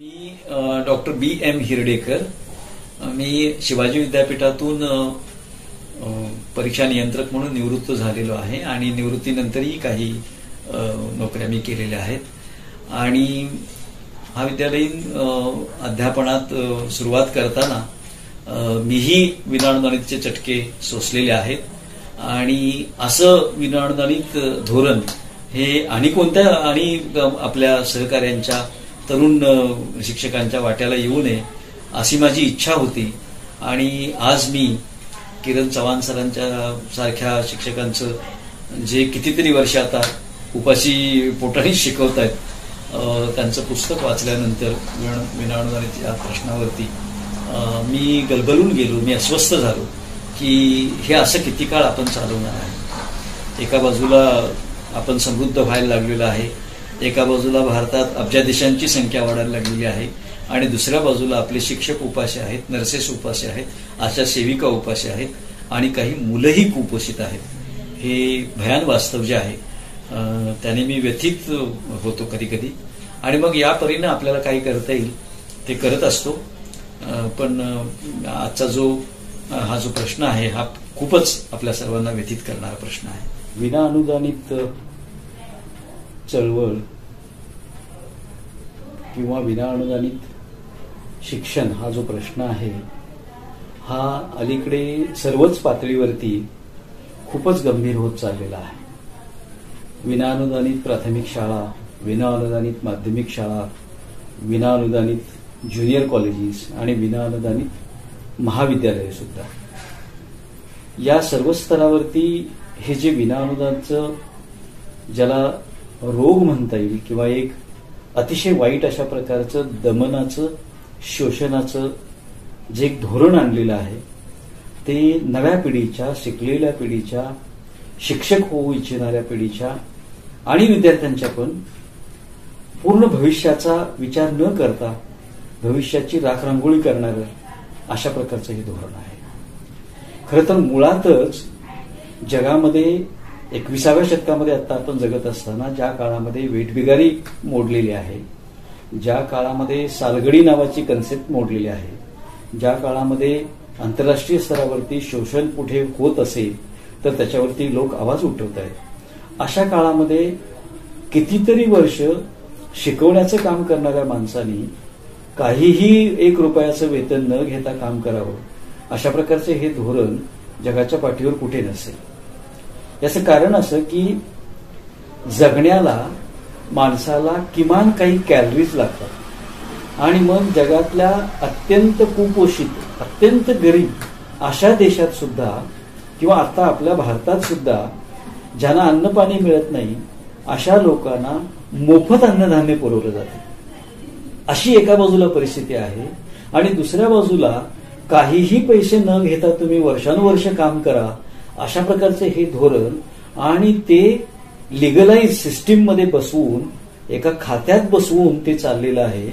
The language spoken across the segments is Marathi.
मी डॉक्टर B.M. हिरडेकर. मी शिवाजी विद्यापीठातून परीक्षा नियंत्रक म्हणून निवृत्त झालेलो आहे आणि निवृत्तीनंतरही काही नोकऱ्या मी केलेल्या आहेत आणि महाविद्यालयीन अध्यापनात सुरुवात करताना मीही विनाअनुदानितचे चटके सोसलेले आहेत आणि असं विनाअनुदानित धोरण हे आणि कोणत्या आणि आपल्या सहकार्यांच्या तरुण शिक्षकांच्या वाट्याला येऊ नये अशी माझी इच्छा होती आणि आज मी किरण चव्हाण सरांच्या सारख्या शिक्षकांचं जे कितीतरी वर्ष आता उपाशी पोटाने शिकवत आहेत त्यांचं पुस्तक वाचल्यानंतर विनाअनुदानित या प्रश्नावरती मी गलबलून गेलो. मी अस्वस्थ झालो की हे असं किती काळ आपण चालवणार आहे. एका बाजूला आपण समृद्ध व्हायला लागलेलो आहे, एका बाजूला भारतात अब्जाधीशांची संख्या वाढायला लागलेली आहे आणि दुसऱ्या बाजूला आपले शिक्षक उपाशी आहेत, नर्सेस उपाशी आहेत, आशा सेविका उपाशी आहेत आणि काही मुलंही कुपोषित आहेत. हे भयान वास्तव जे आहे त्याने मी व्यथित होतो कधी कधी आणि मग या परीने आपल्याला काही करता येईल ते करत असतो. पण आजचा हा जो प्रश्न आहे हा खूपच आपल्या सर्वांना व्यथित करणारा प्रश्न आहे. विनाअनुदानित चळवळ किंवा विनाअनुदानित शिक्षण हा जो प्रश्न आहे हा अलीकडे सर्वच पातळीवरती खूपच गंभीर होत चाललेला आहे. विनाअनुदानित प्राथमिक शाळा, विनाअनुदानित माध्यमिक शाळा, विनाअनुदानित ज्युनियर कॉलेजेस आणि विनाअनुदानित महाविद्यालये सुद्धा, या सर्व स्तरावरती हे जे विनाअनुदानचं ज्याला रोग म्हणता येईल किंवा एक अतिशय वाईट अशा प्रकारचं दमनाचं शोषणाचं जे एक धोरण आणलेलं आहे ते नव्या पिढीच्या, शिकलेल्या पिढीच्या, शिक्षक होऊ इच्छिणाऱ्या पिढीच्या आणि विद्यार्थ्यांच्या पण पूर्ण भविष्याचा विचार न करता भविष्याची राखरांगोळी करणारं अशा प्रकारचं हे धोरण आहे. खरं तर मुळातच जगामध्ये 21व्या शतकामध्ये आता आपण जगत असताना ज्या काळामध्ये वेठबिगारी मोडलेली आहे, ज्या काळामध्ये सालगडी नावाची कन्सेप्ट मोडलेली आहे, ज्या काळामध्ये आंतरराष्ट्रीय स्तरावरती शोषण कुठे होत असेल तर त्याच्यावरती लोक आवाज उठवत आहेत, अशा काळामध्ये कितीतरी वर्ष शिकवण्याचं काम करणाऱ्या माणसांनी काहीही 1 रुपयाचं वेतन न घेता काम करावं अशा प्रकारचे हे धोरण जगाच्या पाठीवर कुठे नसेल. याचं कारण असं की जगण्याला माणसाला किमान काही कॅलरीज लागतात आणि मग जगातल्या अत्यंत कुपोषित, अत्यंत गरीब अशा देशात सुद्धा किंवा आता आपल्या भारतात सुद्धा ज्यांना अन्न पाणी मिळत नाही अशा लोकांना मोफत अन्नधान्य पुरवलं जातं. अशी एका बाजूला परिस्थिती आहे आणि दुसऱ्या बाजूला काहीही पैसे न घेता तुम्ही वर्षानुवर्ष काम करा अशा प्रकारचे हे धोरण आणि ते लिगलाइज सिस्टीम मध्ये बसवून एका खात्यात बसवून ते चाललेलं आहे.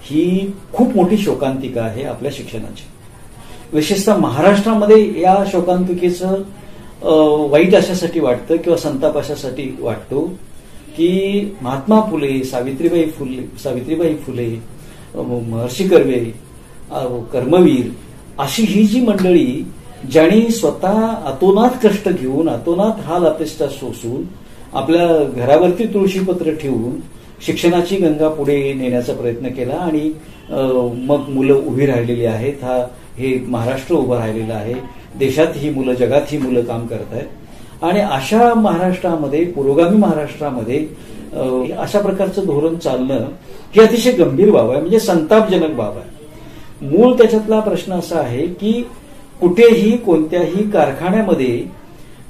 ही खूप मोठी शोकांतिका आहे आपल्या शिक्षणाची. विशेषतः महाराष्ट्रामध्ये या शोकांतिकेचं वाईट अशासाठी वाटतं किंवा संताप अशासाठी वाटतो की महात्मा फुले, सावित्रीबाई फुले, महर्षी कर्वे, कर्मवीर अशी ही जी मंडळी ज्यांनी स्वतः अतोनात कष्ट घेऊन, अतोनात हाल अपेष्टा सोसून, आपल्या घरावरती तुळशीपत्र ठेवून शिक्षणाची गंगा पुढे नेण्याचा प्रयत्न केला आणि मग मुलं उभी राहिलेली आहेत. हे महाराष्ट्र उभं राहिलेलं आहे. देशात ही मुलं, जगात ही मुलं काम करत आहेत आणि अशा महाराष्ट्रामध्ये, पुरोगामी महाराष्ट्रामध्ये अशा प्रकारचं धोरण चालणं ही अतिशय गंभीर बाब आहे, म्हणजे संतापजनक बाब आहे. मूळ त्याच्यातला प्रश्न असा आहे की कुठेही कोणत्याही कारखान्यामध्ये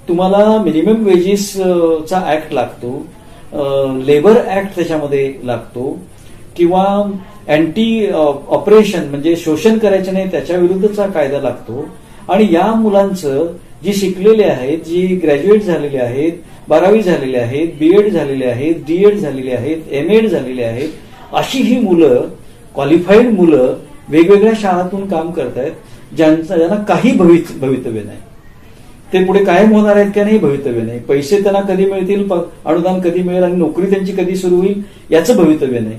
तुम्हाला मिनिमम वेजेसचा ऍक्ट लागतो, लेबर ऍक्ट त्याच्यामध्ये लागतो किंवा अँटी ऑपरेशन म्हणजे शोषण करायचे नाही त्याच्या विरुद्धचा कायदा लागतो आणि या मुलांचं जी शिकलेले आहेत, जी ग्रॅज्युएट झालेले आहेत, 12वी झालेले आहेत, बीएड झालेले आहेत, डीएड झालेले आहेत, एमएड झालेले आहेत, अशी ही मुलं, क्वालिफाईड मुलं वेगवेगळ्या शाळांतून काम करतायत ज्यांना काही भवितव्य नाही. ते पुढे कायम होणार आहेत का नाही भवितव्य नाही, पैसे त्यांना कधी मिळतील, अनुदान कधी मिळेल आणि नोकरी त्यांची कधी सुरू होईल याचं भवितव्य नाही.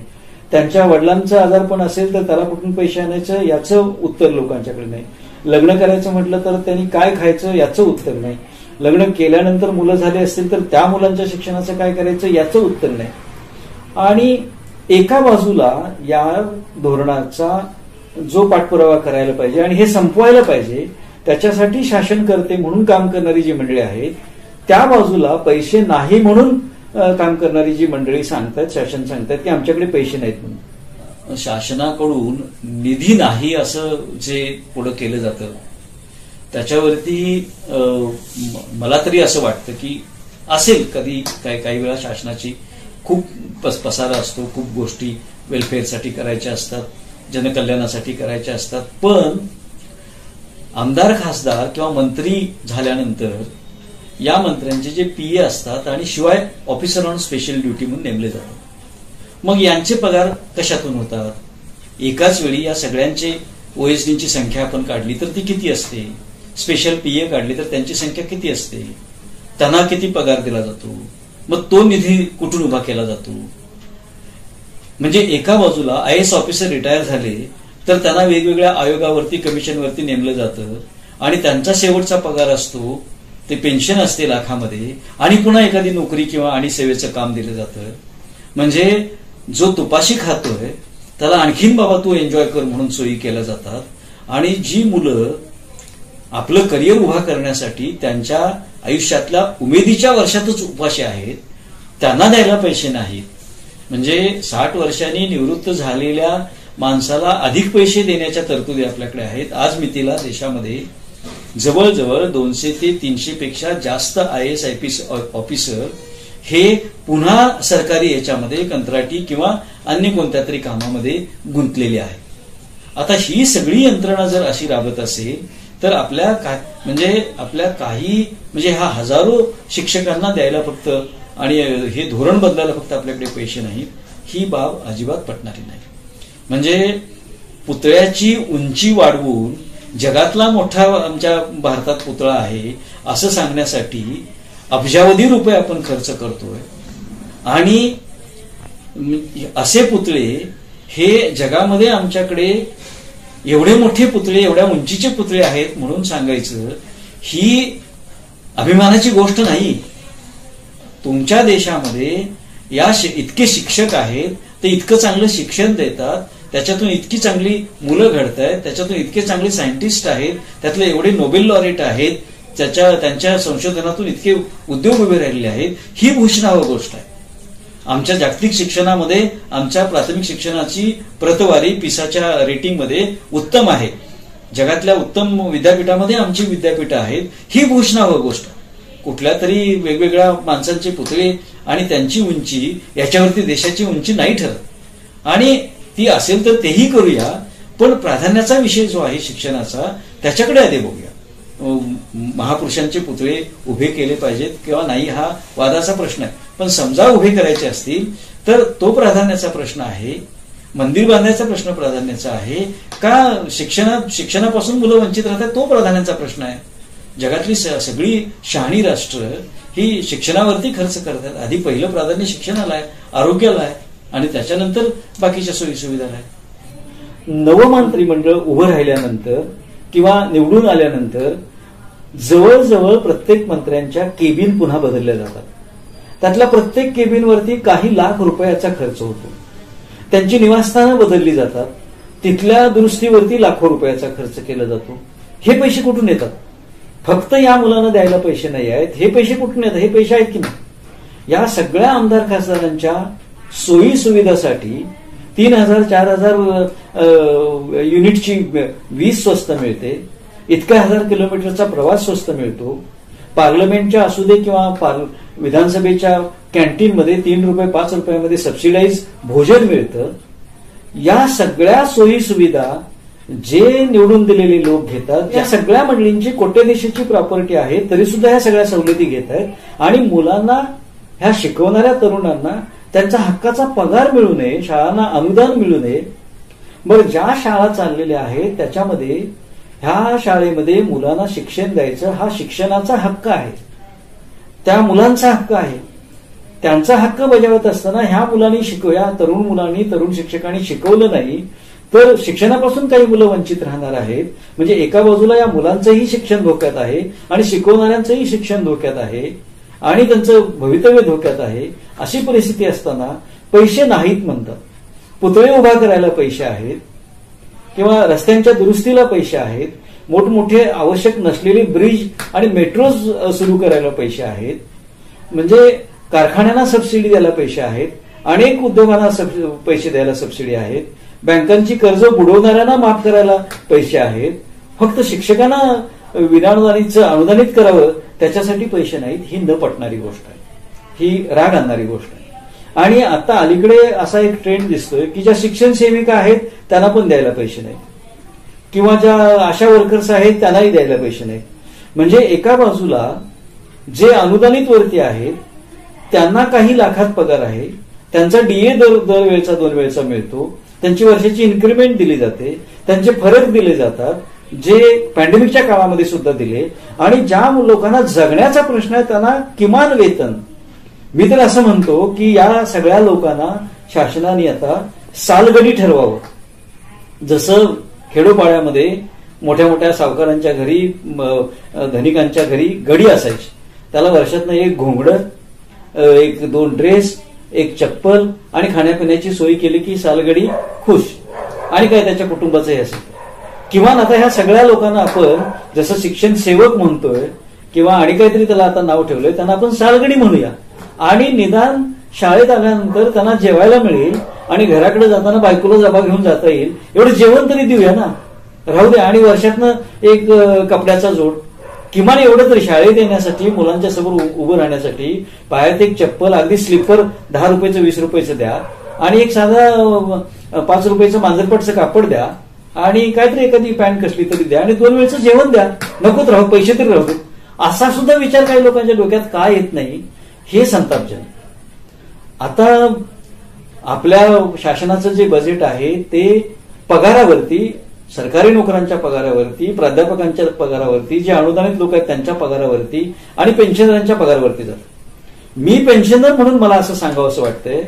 त्यांच्या वडिलांचं आजारपण असेल तर त्याला कुठून पैसे आणायचं याचं उत्तर लोकांच्याकडे नाही. लग्न करायचं म्हटलं तर त्यांनी काय खायचं याचं उत्तर नाही. लग्न केल्यानंतर मुलं झाले असतील तर त्या मुलांच्या शिक्षणाचं काय करायचं याचं उत्तर नाही. आणि एका बाजूला या धोरणाचा जो पाठपुरावा करायला पाहिजे आणि हे संपवायला पाहिजे त्याच्यासाठी शासनकर्ते म्हणून काम करणारी जी मंडळी आहेत, त्या बाजूला पैसे नाही म्हणून काम करणारी जी मंडळी सांगतात, शासन सांगतात की आमच्याकडे पैसे नाहीत म्हणून. शासनाकडून निधी नाही असं जे पुढे केलं जातं त्याच्यावरती मला तरी असं वाटतं की असेल कधी काही वेळा शासनाची खूप पसारा असतो, खूप गोष्टी वेलफेअरसाठी करायच्या असतात, जनकल्याणासाठी करायच्या असतात, पण आमदार खासदार किंवा मंत्री झाल्यानंतर या मंत्र्यांचे जे पीए असतात आणि शिवाय ऑफिसर ऑन स्पेशल ड्युटी म्हणून नेमले जातात. मग यांचे पगार कशातून होतात? एकाच वेळी या सगळ्यांचे ओएसडीची संख्या आपण काढली तर ती किती असते? स्पेशल पीए काढली तर त्यांची संख्या किती असते? त्यांना किती पगार दिला जातो? मग तो निधी कुठून उभा केला जातो? म्हणजे एका बाजूला आयएएस ऑफिसर रिटायर झाले तर त्यांना वेगवेगळ्या आयोगावरती कमिशनवरती नेमलं जातं आणि त्यांचा शेवटचा पगार असतो ते पेन्शन असते लाखामध्ये आणि पुन्हा एखादी नोकरी किंवा आणि सेवेचं काम दिलं जातं. म्हणजे जो तुपाशी खातोय त्याला आणखीन बाबा तू एन्जॉय कर म्हणून सोयी केल्या जातात. आणि जी मुलं आपलं करिअर उभा करण्यासाठी त्यांच्या आयुष्यातल्या उमेदीच्या वर्षातच उपाशी आहेत त्यांना द्यायला पैसे नाहीत. म्हणजे 60 वर्षांनी निवृत्त झालेल्या माणसाला अधिक पैसे देण्याच्या तरतुदी आपल्याकडे आहेत. आज मितीला देशामध्ये जवळजवळ 200 ते 300 पेक्षा जास्त आयएएस आयपीएस ऑफिसर हे पुन्हा सरकारी याच्यामध्ये कंत्राटी किंवा अन्य कोणत्या तरी कामामध्ये गुंतलेले आहेत. आता ही सगळी यंत्रणा जर अशी राबत असेल तर आपल्या ह्या हजारो शिक्षकांना द्यायला फक्त आणि हे धोरण बदलायला फक्त आपल्याकडे पैसे नाहीत, ही बाब अजिबात पटणारी नाही. म्हणजे पुतळ्याची उंची वाढवून जगातला मोठा आमच्या भारतात पुतळा आहे असं सांगण्यासाठी अब्जावधी रुपये आपण खर्च करतोय. आणि असे पुतळे हे जगामध्ये आमच्याकडे एवढे मोठे पुतळे, एवढ्या उंचीचे पुतळे आहेत म्हणून सांगायचं ही अभिमानाची गोष्ट नाही. तुमच्या देशामध्ये इतके शिक्षक आहेत, ते इतकं चांगलं शिक्षण देतात, त्याच्यातून इतकी चांगली मुलं घडत आहेत, त्याच्यातून इतके चांगले सायंटिस्ट आहेत, त्यातले एवढे नोबेल लॉरेट आहेत, त्यांच्या संशोधनातून इतके उद्योग उभे राहिलेले आहेत. ही भूषणावह गोष्ट आहे. आमच्या जागतिक शिक्षणामध्ये आमच्या प्राथमिक शिक्षणाची प्रतवारी पिसाच्या रेटिंगमध्ये उत्तम आहे. जगातल्या उत्तम विद्यापीठामध्ये आमची विद्यापीठं आहेत. ही भूषणावह गोष्ट. कुठल्या तरी वेगवेगळ्या माणसांचे पुतळे आणि त्यांची उंची याच्यावरती देशाची उंची नाही ठरत. आणि ती असेल तर तेही करूया, पण प्राधान्याचा विषय जो आहे शिक्षणाचा त्याच्याकडे आधी बघूया. महापुरुषांचे पुतळे उभे केले पाहिजेत किंवा नाही हा वादाचा प्रश्न आहे, पण समजा उभे करायचे असतील तर तो प्राधान्याचा प्रश्न आहे. मंदिर बांधायचा प्रश्न प्राधान्याचा आहे का शिक्षणापासून मुलं वंचित राहतात तो प्राधान्याचा प्रश्न आहे. जगातली सगळी शहाणी राष्ट्र ही शिक्षणावरती खर्च करतात. आधी पहिलं प्राधान्य शिक्षणाला आहे, आरोग्याला आहे आणि त्याच्यानंतर बाकीच्या सोयी सुविधाला आहे. नवं मंत्रिमंडळ उभं राहिल्यानंतर किंवा निवडून आल्यानंतर जवळजवळ प्रत्येक मंत्र्यांच्या केबिन पुन्हा बदलल्या जातात. त्यातल्या प्रत्येक केबिनवरती काही लाख रुपयाचा खर्च होतो. त्यांची निवासस्थानं बदलली जातात, तिथल्या दुरुस्तीवरती लाखो रुपयाचा खर्च केला जातो. हे पैसे कुठून येतात? फक्त या मुलांना द्यायला पैसे नाही आहेत. हे पैसे कुठून येतात? हे पैसे आहेत की नाही? या सगळ्या आमदार खासदारांच्या सोयी सुविधासाठी 3,000 4,000 युनिटची वीज स्वस्त मिळते. इतक्या 1000 किलोमीटरचा प्रवास स्वस्त मिळतो. पार्लमेंटच्या असू दे किंवा विधानसभेच्या कॅन्टीनमध्ये 3 रुपये 5 रुपयामध्ये सबसिडाईज भोजन मिळतं. या सगळ्या सोयी सुविधा जे निवडून दिलेले लोक घेतात, या सगळ्या मंडळींची कोट्यधीशाची प्रॉपर्टी आहे, तरी सुद्धा ह्या सगळ्या सवलती घेत आहेत. आणि मुलांना, ह्या शिकवणाऱ्या तरुणांना त्यांचा हक्काचा पगार मिळू नये, शाळांना अनुदान मिळू नये. बरं, ज्या शाळा चाललेल्या आहेत त्याच्यामध्ये ह्या शाळेमध्ये मुलांना शिक्षण द्यायचं हा शिक्षणाचा हक्क आहे, त्या मुलांचा हक्क आहे. त्यांचा हक्क बजावत असताना ह्या मुलांनी या तरुण मुलांनी, तरुण शिक्षकांनी शिकवलं नाही तर शिक्षणापासून काही मुलं वंचित राहणार आहेत. म्हणजे एका बाजूला या मुलांचंही शिक्षण धोक्यात आहे आणि शिकवणाऱ्यांचंही शिक्षण धोक्यात आहे आणि त्यांचं भवितव्य धोक्यात आहे. अशी परिस्थिती असताना पैसे नाहीत म्हणतात. पुतळे उभा करायला पैसे आहेत किंवा रस्त्यांच्या दुरुस्तीला पैसे आहेत, मोठमोठे आवश्यक नसलेले ब्रिज आणि मेट्रोज सुरू करायला पैसे आहेत, म्हणजे कारखान्यांना सबसिडी द्यायला पैसे आहेत, अनेक उद्योगांना पैसे द्यायला सबसिडी आहेत, बँकांची कर्ज बुडवणाऱ्यांना माफ करायला पैसे आहेत. फक्त शिक्षकांना विनाअनुदानितचं अनुदानित करावं त्याच्यासाठी पैसे नाहीत. ही न पटणारी गोष्ट आहे, ही राग आणणारी गोष्ट आहे. आणि आता अलीकडे असा एक ट्रेंड दिसतोय की ज्या शिक्षण सेविका आहेत त्यांना पण द्यायला पैसे नाहीत किंवा ज्या आशा वर्कर्स आहेत त्यांनाही द्यायला पैसे नाहीत. म्हणजे एका बाजूला जे अनुदानित वरती आहेत त्यांना काही लाखात पगार आहे, त्यांचा डीए दरवेळचा 2 वेळचा मिळतो, त्यांची वर्षाची इन्क्रिमेंट दिली जाते, त्यांचे फरक दिले जातात, जे पॅन्डेमिकच्या काळामध्ये सुद्धा दिले. आणि ज्या लोकांना जगण्याचा प्रश्न आहे त्यांना किमान वेतन. मी तर असं म्हणतो की या सगळ्या लोकांना शासनाने आता सालगडी ठरवावं. जसं खेडोपाड्यामध्ये मोठ्या मोठ्या सावकारांच्या घरी, धनिकांच्या घरी गडी असायची, त्याला वर्षातनं एक घोंगडं, 1-2 ड्रेस, एक चप्पल आणि खाण्यापिण्याची सोय केली की सालगडी खुश. आणि काय त्याच्या कुटुंबाचंही असेल. किमान आता ह्या सगळ्या लोकांना आपण जसं शिक्षण सेवक म्हणतोय किंवा आणि काहीतरी त्याला आता नाव ठेवलंय, त्यांना आपण सालगडी म्हणूया. आणि निदान शाळेत आल्यानंतर त्यांना जेवायला मिळेल आणि घराकडे जाताना बायकोला जबा घेऊन जाता येईल एवढं जेवण तरी देऊया ना, राहू दे. आणि वर्षातनं एक कपड्याचा जोड, किमान एवढं तरी शाळेत येण्यासाठी, मुलांच्या समोर उभं राहण्यासाठी पायात एक चप्पल, अगदी स्लीपर 10 रुपयाचं 20 रुपयाचं द्या आणि एक साधा 5 रुपयाचं मांजरपटचं कापड द्या आणि काहीतरी एखादी पॅन्ट कसली तरी द्या आणि 2 वेळचं जेवण द्या. नकोच राहू, पैसे तरी राहू. असा सुद्धा विचार काही लोकांच्या डोक्यात का येत नाही, हे संतापजनक. आता आपल्या शासनाचं जे बजेट आहे ते पगारावरती, सरकारी नोकरांच्या पगारावरती, प्राध्यापकांच्या पगारावरती, जे अनुदानित लोक आहेत त्यांच्या पगारावरती आणि पेन्शनरांच्या पगारावरती जातं. मी पेन्शनर म्हणून मला असं सांगावं असं वाटतंय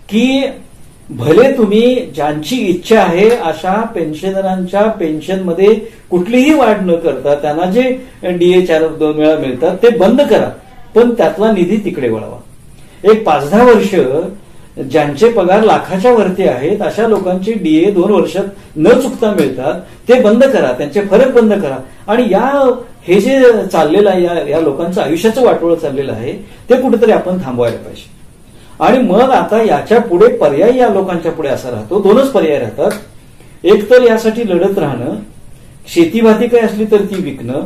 की भले तुम्ही ज्यांची इच्छा आहे अशा पेन्शनरांच्या पेन्शनमध्ये कुठलीही वाढ न करता त्यांना जे डीए 2 वेळा मिळतात ते बंद करा, पण त्यातला निधी तिकडे वळवा. एक 5-10 वर्ष ज्यांचे पगार लाखाच्या वरती आहेत अशा लोकांची डीए 2 वर्षात न चुकता मिळतात ते बंद करा, त्यांचे फरक बंद करा. आणि हे जे चाललेलं आहे, या लोकांचं आयुष्याचं वाटोळं चाललेलं आहे ते कुठेतरी आपण थांबवायला पाहिजे. आणि मग आता याच्या पुढे पर्याय या लोकांच्या पुढे असा राहतो, 2च पर्याय राहतात. एक तर यासाठी लढत राहणं, शेतीभाती काही असली तर ती विकणं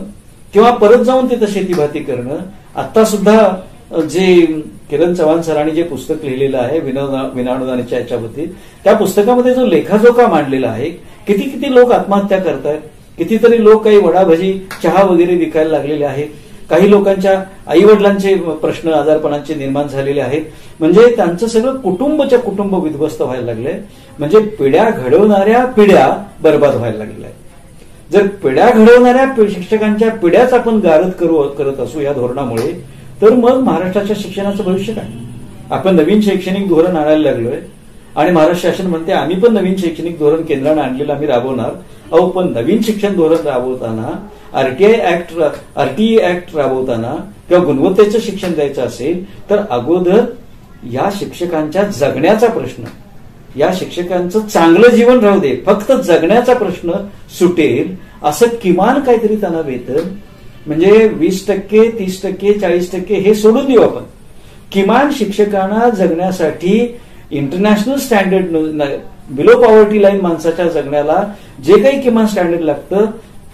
किंवा परत जाऊन तिथं शेतीभाती करणं. आता सुद्धा जे किरण चव्हाण सरांनी जे पुस्तक लिहिलेलं आहे विनाअनुदानाच्या याच्यावरती, त्या पुस्तकामध्ये जो लेखाजोखा मांडलेला आहे, किती लोक आत्महत्या करतायत, कितीतरी लोक काही वडाभजी चहा वगैरे विकायला लागलेले आहेत, काही लोकांच्या आई वडिलांचे प्रश्न आजारपणाचे निर्माण झालेले आहेत. म्हणजे त्यांचं सगळं कुटुंबच्या कुटुंब विध्वस्त व्हायला लागलंय. म्हणजे पिढ्या घडवणाऱ्या पिढ्या बर्बाद व्हायला लागल्या. जर पिढ्या घडवणाऱ्या शिक्षकांच्या पिढ्याच आपण गारद करत असू या धोरणामुळे, तर मग महाराष्ट्राच्या शिक्षणाचं भविष्य काय? आपण नवीन शैक्षणिक धोरण आणायला लागलोय आणि महाराष्ट्र शासन म्हणते आम्ही पण नवीन शैक्षणिक धोरण केंद्राने आणलेलं आम्ही राबवणार. पण नवीन शिक्षण धोरण राबवताना, आरटीई ऍक्ट राबवताना किंवा गुणवत्तेचं शिक्षण द्यायचं असेल तर अगोदर या शिक्षकांच्या जगण्याचा प्रश्न, या शिक्षकांचं चांगलं जीवन राहू दे, फक्त जगण्याचा प्रश्न सुटेल असं किमान काहीतरी त्यांना वेतन, म्हणजे 20%, 30%, 40% हे सोडून देऊ आपण. किमान शिक्षकांना जगण्यासाठी international standard, below poverty line माणसाच्या जगण्याला जे काही किमान स्टँडर्ड लागतं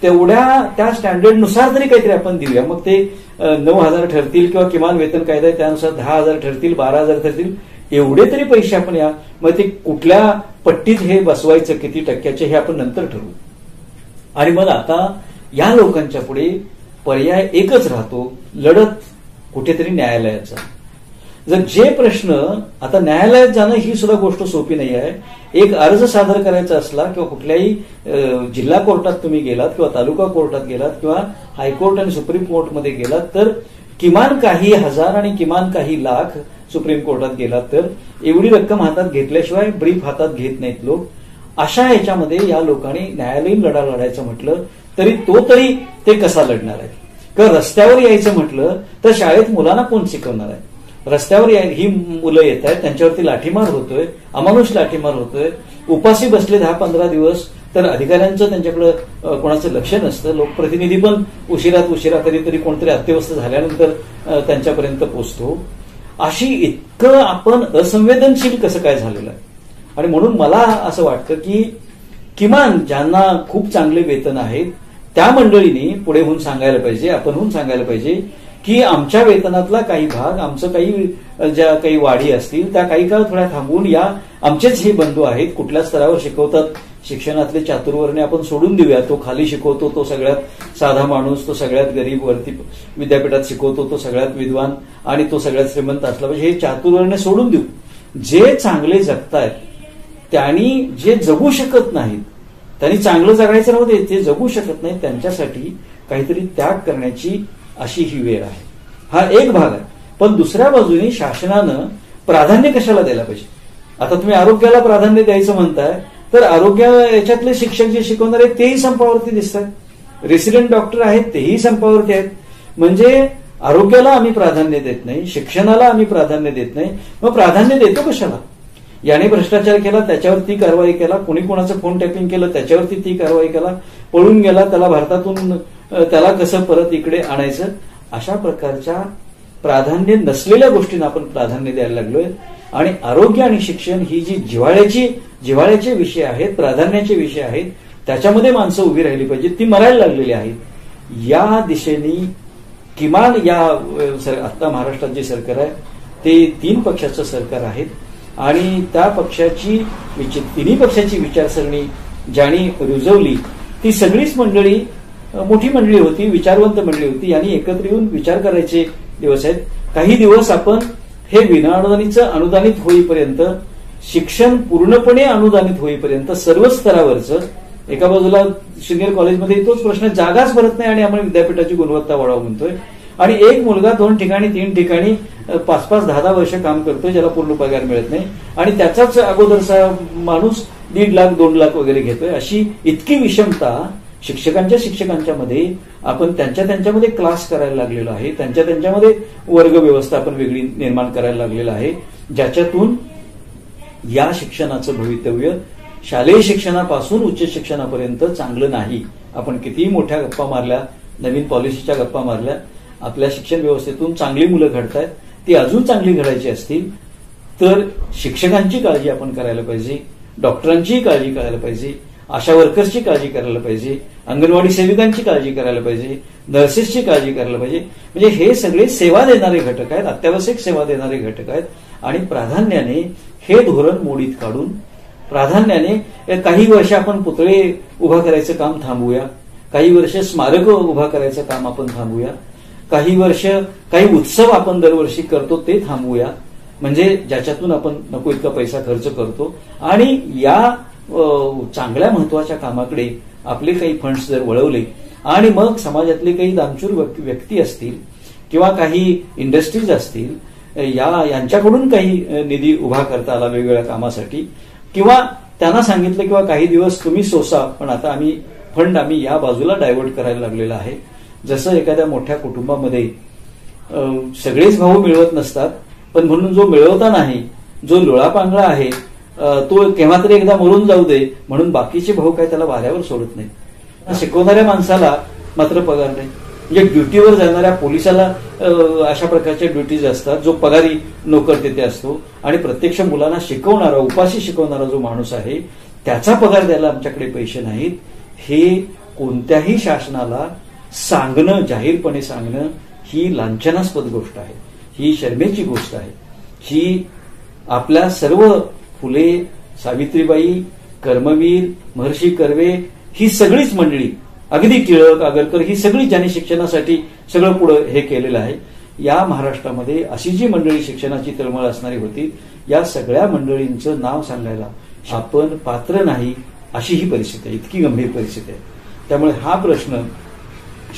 त्या स्टँडर्डनुसार तरी काहीतरी आपण देऊया. मग ते 9,000 ठरतील किंवा किमान वेतन कायदा आहे त्यानुसार 10,000 ठरतील, 12,000 ठरतील, एवढे तरी पैसे आपण या. मग ते कुठल्या पट्टीत हे बसवायचं, किती टक्क्याचे, हे आपण नंतर ठरवू. आणि मग आता या लोकांच्या पुढे पर्याय एकच राहतो, लढत कुठेतरी न्यायालयाचा. जर जे प्रश्न, आता न्यायालयात जाणं ही सुद्धा गोष्ट सोपी नाही आहे. एक अर्ज सादर करायचा असला किंवा कुठल्याही जिल्हा कोर्टात तुम्ही गेलात किंवा तालुका कोर्टात गेलात किंवा हायकोर्ट आणि सुप्रीम कोर्टमध्ये गेलात तर किमान काही हजार आणि किमान काही लाख सुप्रीम कोर्टात गेला तर एवढी रक्कम हातात घेतल्याशिवाय ब्रीफ हातात घेत नाहीत लोक. अशा ह्याच्यामध्ये या लोकांनी न्यायालयीन लढा लढायचं म्हटलं तरी ते कसा लढणार आहे? किंवा रस्त्यावर यायचं म्हटलं तर शाळेत मुलांना कोण शिकवणार आहे? रस्त्यावर ही मुलं येत आहेत, त्यांच्यावरती लाठीमार होतोय, अमानुष लाठीमार होतोय, उपाशी बसले 10-15 दिवस, तर अधिकाऱ्यांचं त्यांच्याकडे कोणाचं लक्ष नसतं. लोकप्रतिनिधी पण उशिरा कधीतरी कोणतरी अत्यवस्थ झाल्यानंतर त्यांच्यापर्यंत पोहोचतो. अशी इतकं आपण असंवेदनशील कसं काय झालेलं आहे? आणि म्हणून मला असं वाटतं की किमान ज्यांना खूप चांगले वेतन आहेत त्या मंडळींनी पुढे होऊन सांगायला पाहिजे, आपण होऊन सांगायला पाहिजे की आमच्या वेतनातला काही भाग, आमचं ज्या काही वाढी असतील त्या काही काळ थोड्या थांबवून या, आमचेच हे बंधू आहेत, कुठल्या स्तरावर शिकवतात, शिक्षणातले चातुर्वर्ण्य आपण सोडून देऊया. तो खाली शिकवतो तो सगळ्यात साधा माणूस, तो सगळ्यात गरीब वरती विद्यापीठात शिकवतो तो सगळ्यात विद्वान आणि तो सगळ्यात श्रीमंत असला पाहिजे, हे चातुर्वर्ण्य सोडून देऊ. जे चांगले जगतायत त्यांनी, जे जगू शकत नाहीत त्यांनी चांगलं जगायचं राहू दे, ते जगू शकत नाहीत त्यांच्यासाठी काहीतरी त्याग करण्याची अशी ही वेळ आहे. हा एक भाग आहे. पण दुसऱ्या बाजूने शासनानं प्राधान्य कशाला द्यायला पाहिजे? आता तुम्ही आरोग्याला प्राधान्य द्यायचं म्हणताय, तर आरोग्य याच्यातले शिक्षक जे शिकवणार आहेत तेही संपावरती दिसतात, रेसिडेंट डॉक्टर आहेत तेही संपावरती आहेत. म्हणजे आरोग्याला आम्ही प्राधान्य देत नाही, शिक्षणाला आम्ही प्राधान्य देत नाही, मग प्राधान्य देतो कशाला? याने भ्रष्टाचार केला त्याच्यावरती कारवाई केला, कोणी कोणाचं फोन टॅपिंग केलं त्याच्यावरती ती कारवाई केला, पळून गेला त्याला भारतातून त्याला कसं परत इकडे आणायचं, अशा प्रकारच्या प्राधान्य नसलेल्या गोष्टींना आपण प्राधान्य द्यायला लागलोय. आणि आरोग्य आणि शिक्षण ही जी जिव्हाळ्याचे विषय आहेत, प्राधान्याचे विषय आहेत, त्याच्यामध्ये माणसं उभी राहिली पाहिजे, ती मरायला लागलेली आहेत. या दिशेने किमान आता महाराष्ट्रात जे सरकार आहे ते 3 पक्षाचं सरकार आहे आणि त्या पक्षाची तिन्ही पक्षाची विचारसरणी ज्यांनी रुजवली ती सगळीच मंडळी मोठी मंडळी होती, विचारवंत मंडळी होती. यांनी एकत्र येऊन विचार करायचे दिवस आहेत. काही दिवस आपण हे विनाअनुदानित अनुदानित होईपर्यंत, शिक्षण पूर्णपणे अनुदानित होईपर्यंत सर्व स्तरावरचं, एका बाजूला सिनियर कॉलेजमध्ये तोच प्रश्न, जागाच भरत नाही आणि आपण विद्यापीठाची गुणवत्ता वाढवा म्हणतोय, आणि एक मुलगा 2 ठिकाणी 3 ठिकाणी 5-5, 10-10 वर्ष काम करतोय ज्याला पूर्ण पगार मिळत नाही, आणि त्याचाच अगोदरचा माणूस 1.5 लाख 2 लाख वगैरे घेतोय. अशी इतकी विषमता शिक्षकांच्या मध्ये आपण त्यांच्यामध्ये क्लास करायला लागलेलो आहे, त्यांच्यामध्ये वर्ग व्यवस्था आपण वेगळी निर्माण करायला लागलेलं आहे, ज्याच्यातून या शिक्षणाचं भवितव्य शालेय शिक्षणापासून उच्च शिक्षणापर्यंत चांगलं नाही. आपण कितीही मोठ्या गप्पा मारल्या, नवीन पॉलिसीच्या गप्पा मारल्या, आपल्या शिक्षण व्यवस्थेतून चांगली मुलं घडतायत, ती अजून चांगली घडायची असतील तर शिक्षकांची काळजी आपण करायला पाहिजे, डॉक्टरांचीही काळजी करायला पाहिजे, आशा वर्कर्सची काळजी करायला पाहिजे, अंगणवाडी सेविकांची काळजी करायला पाहिजे, नर्सेसची काळजी करायला पाहिजे. म्हणजे हे सगळे सेवा देणारे घटक आहेत, अत्यावश्यक सेवा देणारे घटक आहेत. आणि प्राधान्याने हे धोरण मोडीत काढून, प्राधान्याने काही वर्ष आपण पुतळे उभा करायचं काम थांबवूया, काही वर्ष स्मारक उभा करायचं काम आपण थांबवूया, काही वर्ष काही उत्सव आपण दरवर्षी करतो ते थांबवूया, म्हणजे ज्याच्यातून आपण नको इतका पैसा खर्च करतो, आणि या चांगल्या महत्वाच्या कामाकडे आपले काही फंड्स जर वळवले आणि मग समाजातले काही दानशूर व्यक्ती असतील किंवा काही इंडस्ट्रीज असतील यांच्याकडून काही निधी उभा करता आला वेगवेगळ्या कामासाठी, किंवा त्यांना सांगितलं किंवा काही दिवस तुम्ही सोसा, पण आता फंड आम्ही या बाजूला डायव्हर्ट करायला लागलेला आहे. जसं एखाद्या मोठ्या कुटुंबामध्ये सगळेच भाऊ मिळवत नसतात, पण म्हणून जो मिळवता नाही, जो लोळापांगळा आहे, तो केव्हा तरी एकदा मरून जाऊ दे म्हणून बाकीचे भाऊ काय त्याला वाऱ्यावर सोडत नाही. शिकवणाऱ्या माणसाला मात्र पगार नाही. म्हणजे ड्युटीवर जाणाऱ्या पोलिसाला अशा प्रकारच्या ड्युटीज असतात, जो पगारी नोकर तिथे असतो, आणि प्रत्यक्ष मुलांना शिकवणारा, उपाशी शिकवणारा जो माणूस आहे त्याचा पगार द्यायला आमच्याकडे पैसे नाहीत. हे कोणत्याही शासनाला सांगणं, जाहीरपणे सांगणं ही लांछनास्पद गोष्ट आहे, ही शरमेची गोष्ट आहे. ही आपल्या सर्व फुले, सावित्रीबाई, कर्मवीर, महर्षी कर्वे ही सगळीच मंडळी, अगदी टिळक, आगरकर, ही सगळी ज्यांनी शिक्षणासाठी सगळं पुढं हे केलेलं आहे, या महाराष्ट्रामध्ये अशी जी मंडळी शिक्षणाची तळमळ असणारी होती, या सगळ्या मंडळींचं नाव सांगायला आपण पात्र नाही, अशी ही परिस्थिती आहे, इतकी गंभीर परिस्थिती आहे. त्यामुळे हा प्रश्न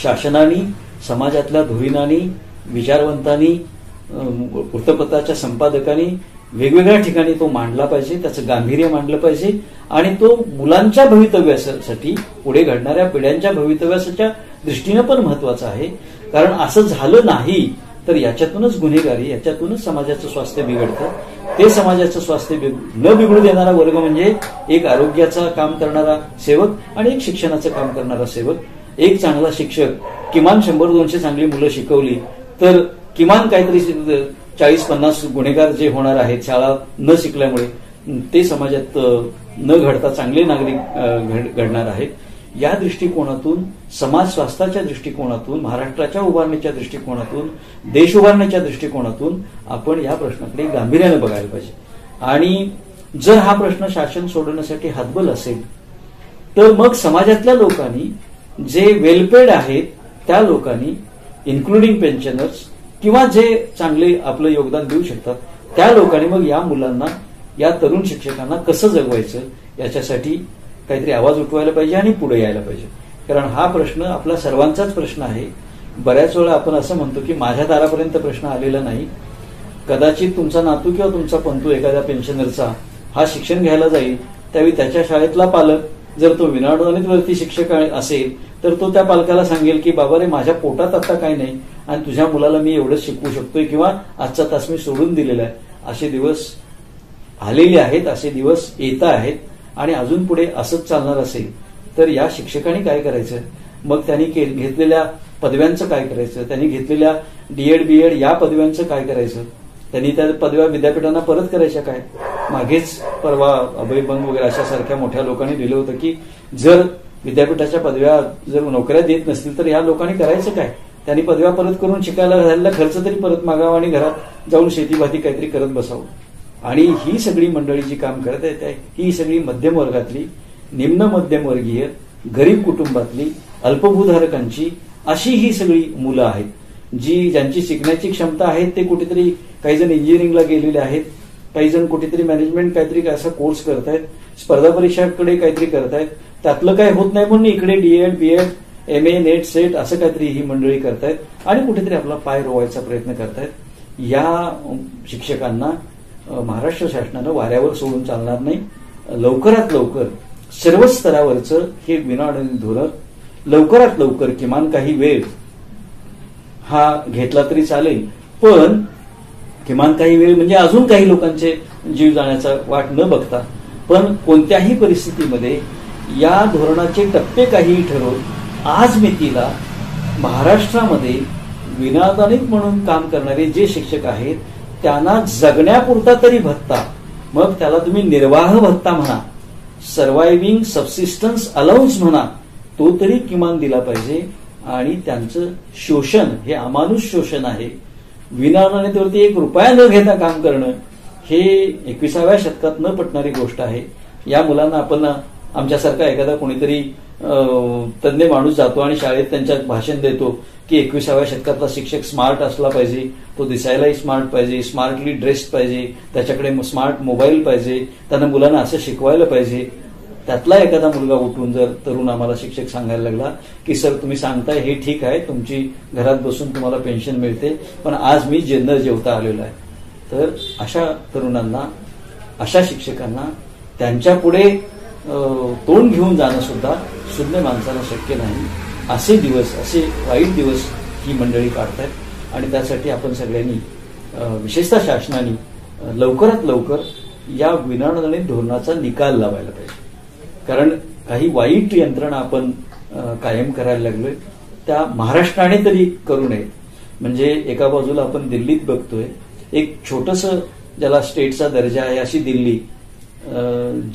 शासनाने, समाजातल्या धुरीणांनी विचारवंतांनी, वृत्तपत्राच्या संपादकांनी वेगवेगळ्या ठिकाणी तो मांडला पाहिजे, त्याचं गांभीर्य मांडलं पाहिजे आणि तो मुलांच्या भवितव्यासाठी, पुढे घडणाऱ्या पिढ्यांच्या भवितव्याच्या दृष्टीनं पण महत्वाचा आहे. कारण असं झालं नाही तर याच्यातूनच गुन्हेगारी, याच्यातूनच समाजाचं स्वास्थ्य बिघडतं. ते समाजाचं स्वास्थ्य न बिघडू देणारा वर्ग म्हणजे एक आरोग्याचं काम करणारा सेवक आणि एक शिक्षणाचं काम करणारा सेवक. एक चांगला शिक्षक किमान 100-200 चांगली मुलं शिकवली तर किमान काहीतरी 40-50 गुन्हेगार जे होणार आहेत शाळा न शिकल्यामुळे, ते समाजात न घडता चांगले नागरिक घडणार आहेत. या दृष्टिकोनातून, समाज स्वास्थ्याच्या दृष्टिकोनातून, महाराष्ट्राच्या उभारणीच्या दृष्टिकोनातून, देश उभारण्याच्या दृष्टिकोनातून आपण या प्रश्नाकडे गांभीर्याने बघायला पाहिजे. आणि जर हा प्रश्न शासन सोडवण्यासाठी हातबल असेल तर मग समाजातल्या लोकांनी, जे वेलपेड आहेत त्या लोकांनी, इन्क्लुडिंग पेन्शनर्स किंवा जे चांगले आपलं योगदान देऊ शकतात त्या लोकांनी मग या मुलांना, या तरुण शिक्षकांना कसं जगवायचं याच्यासाठी काहीतरी आवाज उठवायला पाहिजे आणि पुढे यायला पाहिजे. कारण हा प्रश्न आपला सर्वांचाच प्रश्न आहे. बऱ्याच वेळा आपण असं म्हणतो की माझ्या दारापर्यंत प्रश्न आलेला नाही. कदाचित तुमचा नातू किंवा तुमचा पंतू एखाद्या पेन्शनरचा हा शिक्षण घ्यायला जाईल, त्यावेळी त्याच्या शाळेतला पालक जर तो विनाअडचणीतवरती शिक्षक असेल तर तो त्या पालकाला सांगेल की बाबा रे, माझ्या पोटात आता काही नाही आणि तुझ्या मुलाला मी एवढंच शिकवू शकतोय किंवा आजचा तास मी सोडून दिलेला आहे. असे दिवस आलेले आहेत, असे दिवस येत आहेत आणि अजून पुढे असंच चालणार असेल तर या शिक्षकांनी काय करायचं? मग त्यांनी घेतलेल्या पदव्यांचं काय करायचं? त्यांनी घेतलेल्या डीएड बीएड या पदव्यांचं काय करायचं? त्यांनी त्या पदव्या विद्यापीठांना परत करायच्या काय? मागेच परवा अभय बंग वगैरे अशा सारख्या मोठ्या लोकांनी दिलं होतं की जर विद्यापीठाच्या पदव्या जर नोकऱ्या देत नसतील तर या लोकांनी करायचं काय? त्यांनी पदव्या परत करून शिकायला झालेला खर्च तरी परत मागावा आणि घरात जाऊन शेतीभाती काहीतरी करत बसावं. आणि ही सगळी मंडळी जी काम करत आहेत ही सगळी मध्यम वर्गातली, निम्न मध्यमवर्गीय, गरीब कुटुंबातली, अल्पभूधारकांची अशी ही सगळी मुलं आहेत ज्यांची शिकण्याची क्षमता आहे. ते कुठेतरी काही जण इंजिनिअरिंगला गेलेले आहेत, काही जण कुठेतरी मॅनेजमेंट काहीतरी असा कोर्स करतायत, स्पर्धा परीक्षाकडे काहीतरी करतायत. त्यातलं काय होत नाही म्हणून इकडे D Ed B Ed MA NET SET असं काहीतरी ही मंडळी करतायत आणि कुठेतरी आपला पाय रोवायचा प्रयत्न करतायत. या शिक्षकांना महाराष्ट्र शासनानं वाऱ्यावर सोडून चालणार नाही. लवकरात लवकर सर्वच स्तरावरचं हे विनाअडचणी धोरण लवकरात लवकर, किमान काही वेळ हा घेतला तरी चालेल, पण किमान काही वेळ म्हणजे अजून काही लोकांचे जीव जाण्याचा वाट न बघता, पण कोणत्याही परिस्थितीमध्ये या धोरणाचे टप्पे काहीही ठरवून आज मितीला महाराष्ट्रामध्ये विनाअडचणीत म्हणून काम करणारे जे शिक्षक आहेत त्यांना जगण्यापुरता तरी भत्ता, मग त्याला तुम्ही निर्वाह भत्ता म्हणा, सर्व्हायव्हिंग सबसिस्टन्स अलाउन्स म्हणा, तो तरी किमान दिला पाहिजे. आणि त्यांचं शोषण हे अमानुष शोषण आहे. विनाअडचणीवरती 1 रुपया न घेता काम करणं हे 21व्या शतकात न पटणारी गोष्ट आहे. या मुलांना आपण आमच्यासारखा एखादा कोणीतरी तज्ञ माणूस जातो आणि शाळेत त्यांच्यात भाषण देतो की 21व्या शतकातला शिक्षक स्मार्ट असला पाहिजे, तो दिसायलाही स्मार्ट पाहिजे, स्मार्टली ड्रेस्ड पाहिजे, त्याच्याकडे स्मार्ट मोबाईल पाहिजे, त्यांना मुलांना असं शिकवायला पाहिजे. त्यातला एखादा मुलगा उठून जर तरुण आम्हाला शिक्षक सांगायला लागला की सर तुम्ही सांगताय हे ठीक आहे, तुमची घरात बसून तुम्हाला पेन्शन मिळते, पण आज मी न जेवता आलेलो आहे, तर अशा तरुणांना, अशा शिक्षकांना त्यांच्या पुढे तोंड घेऊन जाणं सुद्धा शुद्ध माणसाला शक्य नाही. असे दिवस, असे वाईट दिवस ही मंडळी काढतायत आणि त्यासाठी आपण सगळ्यांनी, विशेषतः शासनाने लवकरात लवकर या विनाअडचणीत धोरणाचा निकाल लावायला पाहिजे. कारण काही वाईट यंत्रणा आपण कायम करायला लागलोय त्या महाराष्ट्राने तरी करू नयेत. म्हणजे एका बाजूला आपण दिल्लीत बघतोय, एक छोटंसं ज्याला स्टेटचा दर्जा आहे अशी दिल्ली,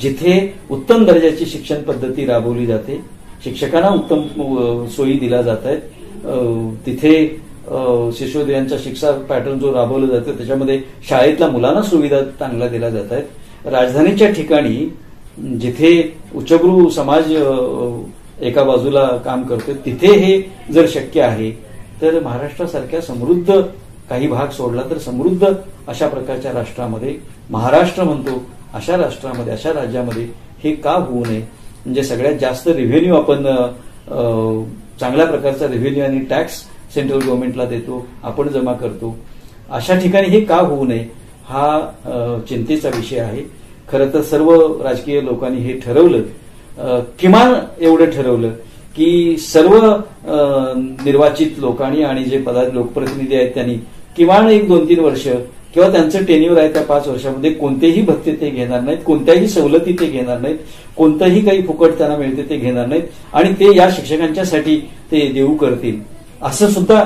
जिथे उत्तम दर्जाची शिक्षण पद्धती राबवली जाते, शिक्षकांना उत्तम सोयी दिल्या जात आहेत, तिथे शिशोदयांचा शिक्षा पॅटर्न जो राबवला जातो त्याच्यामध्ये शाळेतल्या मुलांना सुविधा चांगल्या दिल्या जात आहेत. राजधानीच्या ठिकाणी जिथे उच्चभ्रू समाज एका बाजूला काम करतो तिथे हे जर शक्य आहे तर महाराष्ट्रासारख्या समृद्ध, काही भाग सोडला तर समृद्ध अशा प्रकारच्या राष्ट्रामध्ये, महाराष्ट्र म्हणतो अशा राष्ट्रामध्ये, अशा राज्यामध्ये हे का होऊ नये? म्हणजे सगळ्यात जास्त रेव्हेन्यू आपण, चांगल्या प्रकारचा रेव्हेन्यू आणि टॅक्स सेंट्रल गव्हर्नमेंटला देतो, आपण जमा करतो. अशा ठिकाणी हे का होऊ नये हा चिंतेचा विषय आहे. खरं तर सर्व राजकीय लोकांनी हे ठरवलं, किमान एवढं ठरवलं की सर्व निर्वाचित लोकांनी आणि जे लोकप्रतिनिधी आहेत त्यांनी किमान 1-2-3 वर्ष किंवा त्यांचं टेन्युअर आहे त्या 5 वर्षामध्ये कोणतेही भत्ते ते घेणार नाहीत, कोणत्याही सवलती ते घेणार नाहीत, कोणतंही काही फुकट त्यांना मिळते ते घेणार नाहीत आणि ते या शिक्षकांच्यासाठी ते देऊ करतील असं सुद्धा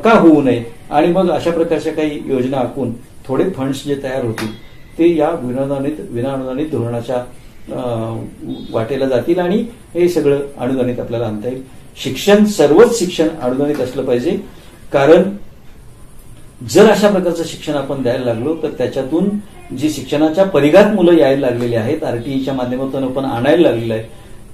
का होऊ नये. आणि मग अशा प्रकारच्या काही योजना आखून थोडे फंड्स जे तयार होतील ते या विनाअनुदानित धोरणाच्या वाटेला जातील आणि हे सगळं अनुदानित आपल्याला आणता येईल. शिक्षण, सर्वच शिक्षण अनुदानित असलं पाहिजे. कारण जर अशा प्रकारचं शिक्षण आपण द्यायला लागलो तर त्याच्यातून जी शिक्षणाच्या परिघात मुलं यायला लागलेली आहेत, आरटीईच्या माध्यमातून आपण आणायला लागलेलं आहे,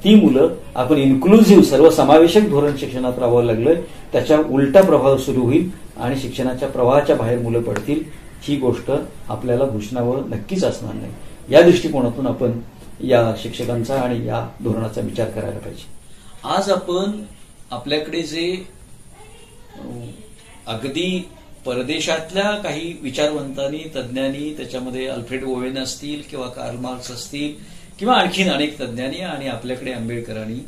ती मुलं आपण इन्क्लुझिव्ह सर्वसमावेशक धोरण शिक्षणात राबवायला लागलोय, त्याच्या उलटा प्रभाव सुरू होईल आणि शिक्षणाच्या प्रवाहाच्या बाहेर मुलं पडतील. ही गोष्ट आपल्याला भूषणावं नक्कीच असणार नाही. या दृष्टिकोनातून आपण या शिक्षकांचा आणि या धोरणाचा विचार करायला पाहिजे. आज आपण आपल्याकडे जे अगदी परदेशातल्या काही विचारवंतांनी, तज्ज्ञांनी, त्याच्यामध्ये अल्फ्रेड ओवेन असतील किंवा कार्ल मार्क्स असतील किंवा आणखीन अनेक तज्ज्ञांनी आणि आपल्याकडे आंबेडकरांनी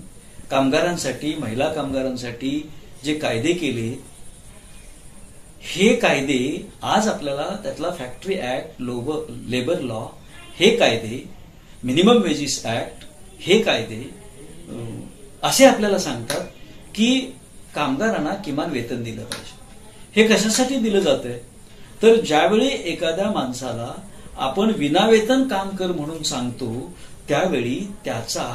कामगारांसाठी, महिला कामगारांसाठी जे कायदे केले, हे कायदे आज आपल्याला त्यातला फॅक्टरी ऍक्ट, लेबर लॉ हे कायदे, मिनिमम वेजेस ऍक्ट हे कायदे असे आपल्याला सांगतात की कामगारांना किमान वेतन दिलं पाहिजे. हे कशासाठी दिलं जातंय तर ज्यावेळी एखाद्या माणसाला आपण विनावेतन काम कर म्हणून सांगतो त्यावेळी त्याचा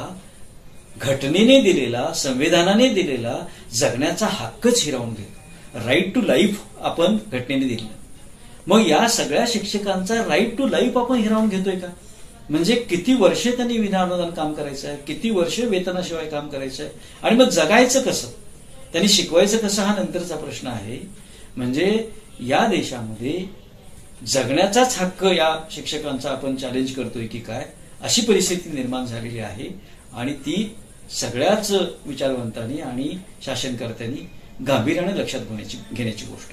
घटनेने दिलेला, संविधानाने दिलेला जगण्याचा हक्कच हिरावून घेतो. राईट टू लाईफ आपण घटनेने दिलं. मग या सगळ्या शिक्षकांचा राईट टू लाईफ आपण हिरावून घेतोय का? म्हणजे किती वर्षे त्यांनी विनाअनुदान काम करायचं आहे, किती वर्ष वेतनाशिवाय काम करायचं आहे आणि मग जगायचं कसं, त्यांनी शिकवायचं कसं हा नंतरचा प्रश्न आहे. म्हणजे या देशामध्ये जगण्याचाच हक्क या शिक्षकांचा आपण चॅलेंज करतोय की काय, अशी परिस्थिती निर्माण झालेली आहे आणि ती सगळ्याच विचारवंतांनी आणि शासनकर्त्यांनी गांभीर्याने लक्षात घेण्याची गोष्ट.